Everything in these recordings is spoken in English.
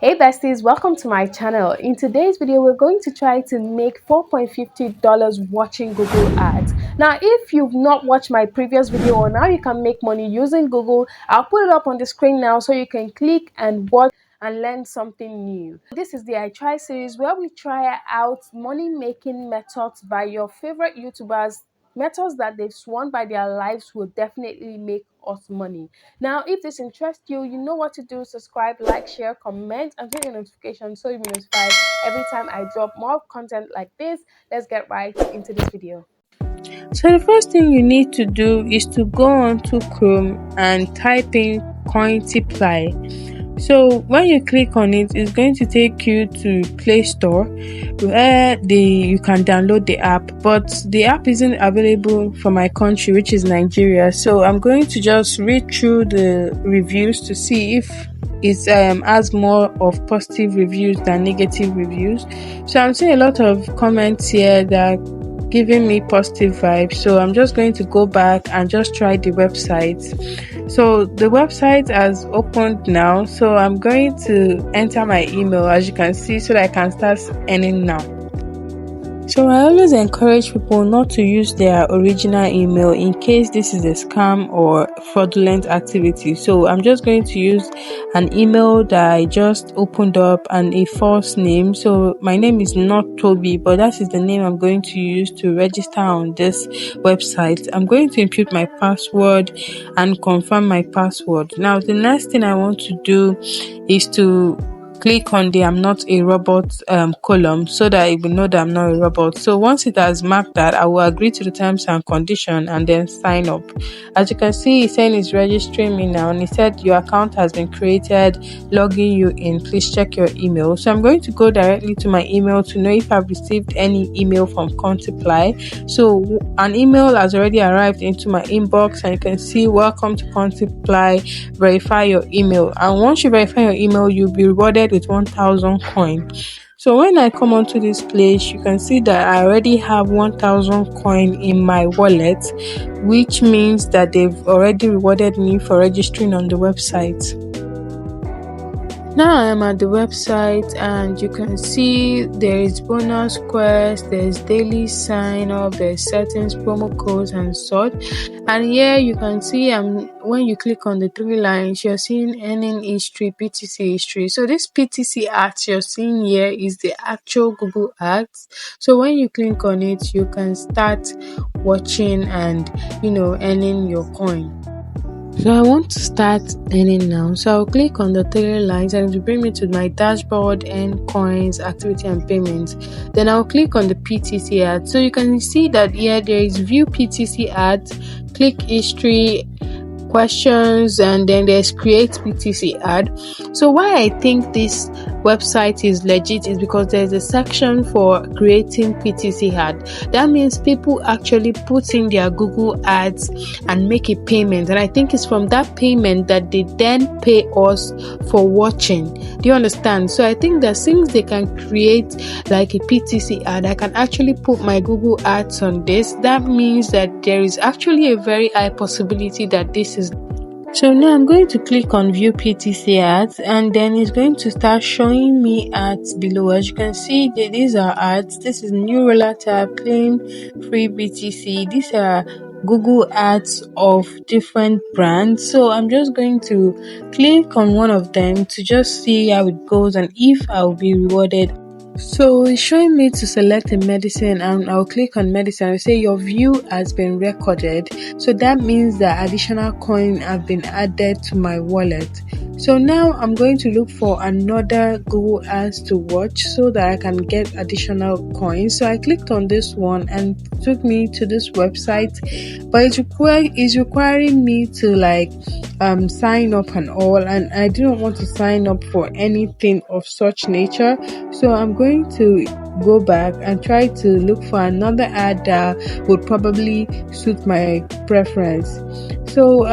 Hey besties, welcome to my channel. In today's video, we're going to try to make $4.50 watching Google ads. Now, if you've not watched my previous video on how you can make money using Google, I'll put it up on the screen now so you can click and watch and learn something new. This is the I Try series where we try out money-making methods by your favorite YouTubers, methods that they've sworn by their lives will definitely make us money. Now, if this interests you, you know what to do. Subscribe, like, share, comment, and turn your notification so you'll be notified every time I drop more content like this. Let's get right into this video. So the first thing you need to do is to go onto Chrome and type in Cointiply. So when you click on it, it's going to take you to Play Store where you can download the app, but the app isn't available for my country, which is Nigeria. So I'm going to just read through the reviews to see if it has more of positive reviews than negative reviews. So I'm seeing a lot of comments here that giving me positive vibes, so I'm just going to go back and just try the website. So the website has opened now, so I'm going to enter my email, as you can see, so that I can start earning now. So I always encourage people not to use their original email in case this is a scam or fraudulent activity. So I'm just going to use an email that I just opened up and a false name. So my name is not Toby, but that is the name I'm going to use to register on this website. I'm going to input my password and confirm my password. Now the next thing I want to do is to click on the I'm not a robot column so that it will know that I'm not a robot. So once it has marked that, I will agree to the terms and condition and then sign up. As you can see, it's saying it's registering me now, and it said your account has been created, logging you in, please check your email. So I'm going to go directly to my email to know if I've received any email from Cointiply. So an email has already arrived into my inbox, and you can see welcome to Cointiply, verify your email. And once you verify your email, you'll be rewarded with 1,000 coin. So when I come onto this place, you can see that I already have 1,000 coin in my wallet, which means that they've already rewarded me for registering on the website. Now I am at the website, and you can see there is bonus quest, there's daily sign up, there's settings, promo codes and such. And here you can see when you click on the three lines, you're seeing earning history, PTC history. So this PTC ads you're seeing here is the actual Google ads. So when you click on it, you can start watching and earning your coin. So I want to start earning now. So I'll click on the three lines and it will bring me to my dashboard, earn coins, activity and payments. Then I'll click on the PTC ad. So you can see that here there is view PTC ads, click history, questions, and then there's create PTC ad. So why I think this website is legit is because there's a section for creating PTC ad. That means people actually put in their Google ads and make a payment, and I think it's from that payment that they then pay us for watching. Do you understand? So I think that since they can create like a PTC ad, I can actually put my Google ads on this. That means that there is actually a very high possibility that this is. So now I'm going to click on view PTC ads, and then it's going to start showing me ads below. As you can see, these are ads. This is new roller tab, claim free BTC. These are Google ads of different brands. So I'm just going to click on one of them to just see how it goes and if I'll be rewarded. So it's showing me to select a medicine, and I'll click on medicine and say your view has been recorded. So that means that additional coin have been added to my wallet. So now I'm going to look for another Google ads to watch so that I can get additional coins. So I clicked on this one and it took me to this website, but it's requiring me to sign up and all, and I didn't want to sign up for anything of such nature. So I'm going to go back and try to look for another ad that would probably suit my preference. So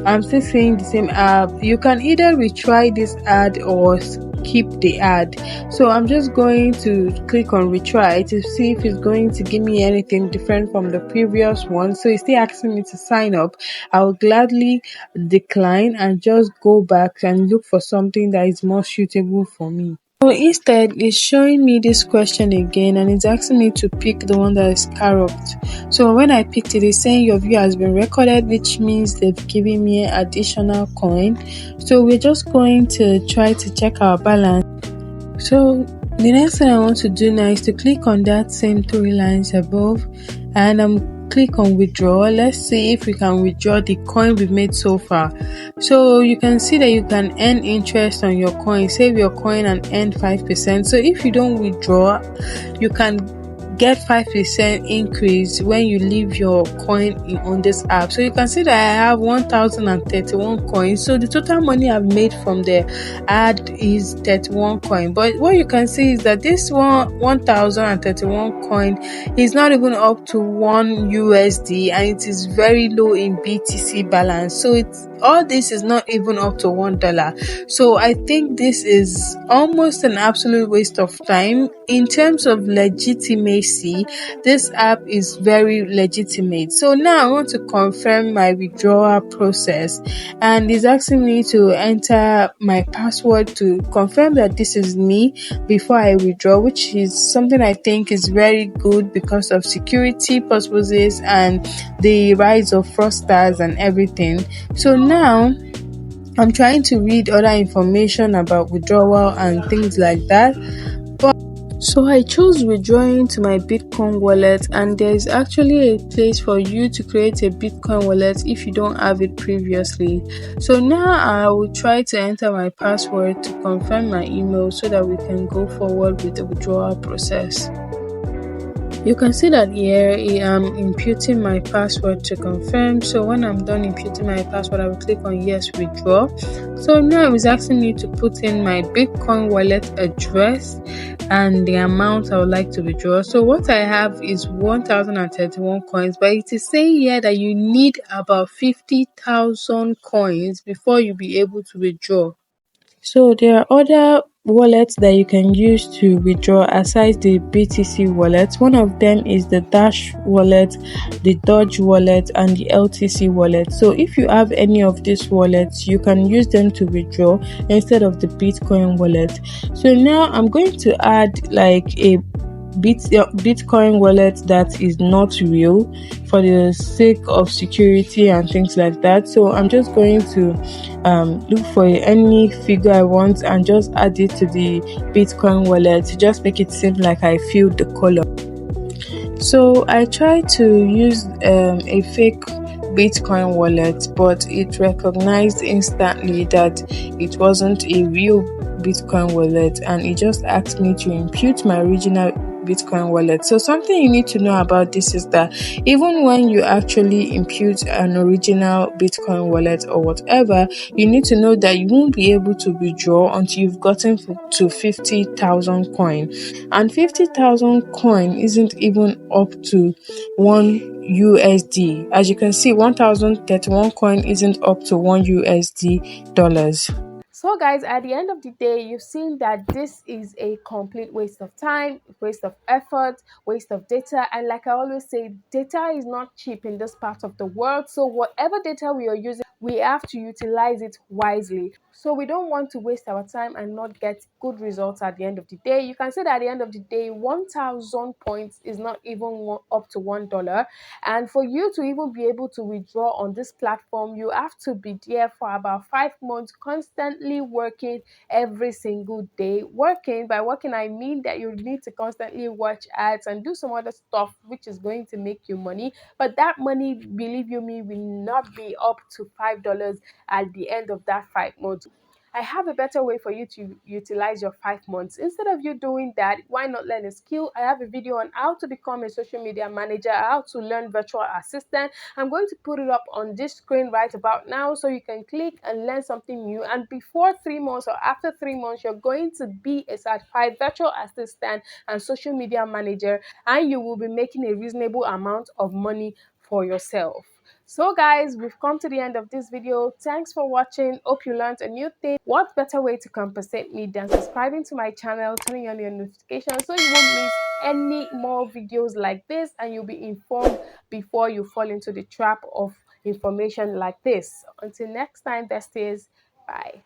I'm still seeing the same app. You can either retry this ad or skip the ad. So I'm just going to click on retry to see if it's going to give me anything different from the previous one. So it's still asking me to sign up. I'll gladly decline and just go back and look for something that is more suitable for me. So instead, it's showing me this question again and it's asking me to pick the one that is corrupt. So when I picked it, it's saying your view has been recorded, which means they've given me additional coin. So we're just going to try to check our balance. So the next thing I want to do now is to click on that same three lines above and click on withdraw. Let's see if we can withdraw the coin we've made so far. So you can see that you can earn interest on your coin, save your coin and earn 5%. So if you don't withdraw, you can get 5% increase when you leave your coin on this app. So you can see that I have 1031 coins. So the total money I've made from the ad is 31 coin. But what you can see is that this 1031 coin is not even up to 1 USD and it is very low in BTC balance. So it's all this is not even up to $1. So I think this is almost an absolute waste of time. In terms of legitimacy, this app is very legitimate. So now I want to confirm my withdrawal process and it's asking me to enter my password to confirm that this is me before I withdraw, which is something I think is very good because of security purposes and the rise of fraudsters and everything. So now I'm trying to read other information about withdrawal and things like that. So I chose withdrawing to my Bitcoin wallet, and there is actually a place for you to create a Bitcoin wallet if you don't have it previously. So now I will try to enter my password to confirm my email so that we can go forward with the withdrawal process. You can see that here I am imputing my password to confirm. So when I'm done imputing my password, I will click on yes, withdraw. So now it's asking me to put in my Bitcoin wallet address and the amount I would like to withdraw. So what I have is 1031 coins, but it is saying here that you need about 50,000 coins before you be able to withdraw. So there are other wallets that you can use to withdraw aside the BTC wallet. One of them is the Dash wallet, the Dodge wallet, and the LTC wallet. So if you have any of these wallets, you can use them to withdraw instead of the Bitcoin wallet. So now I'm going to add like a Bitcoin wallet that is not real for the sake of security and things like that. So I'm just going to look for any figure I want and just add it to the Bitcoin wallet to just make it seem like I filled the column. So I tried to use a fake Bitcoin wallet, but it recognized instantly that it wasn't a real Bitcoin wallet and it just asked me to impute my original Bitcoin wallet. So something you need to know about this is that even when you actually impute an original Bitcoin wallet or whatever, you need to know that you won't be able to withdraw until you've gotten to 50,000 coin, and 50,000 coin isn't even up to 1 USD. As you can see, 1031 coin isn't up to 1 USD dollars. So, guys, at the end of the day, you've seen that this is a complete waste of time, waste of effort, waste of data. And like I always say, data is not cheap in this part of the world. So, whatever data we are using, we have to utilize it wisely. So, we don't want to waste our time and not get good results at the end of the day. You can see that at the end of the day, 1,000 points is not even up to $1. And for you to even be able to withdraw on this platform, you have to be there for about 5 months, constantly working every single day. Working, by working, I mean that you need to constantly watch ads and do some other stuff which is going to make you money. But that money, believe you me, will not be up to $5 at the end of that 5 months. I have a better way for you to utilize your 5 months. Instead of you doing that, why not learn a skill? I have a video on how to become a social media manager, how to learn virtual assistant. I'm going to put it up on this screen right about now so you can click and learn something new. And before 3 months or after 3 months, you're going to be a certified virtual assistant and social media manager, and you will be making a reasonable amount of money for yourself. So guys, we've come to the end of this video. Thanks for watching. Hope you learned a new thing. What better way to compensate me than subscribing to my channel, turning on your notifications so you won't miss any more videos like this, and you'll be informed before you fall into the trap of information like this. Until next time, besties, bye.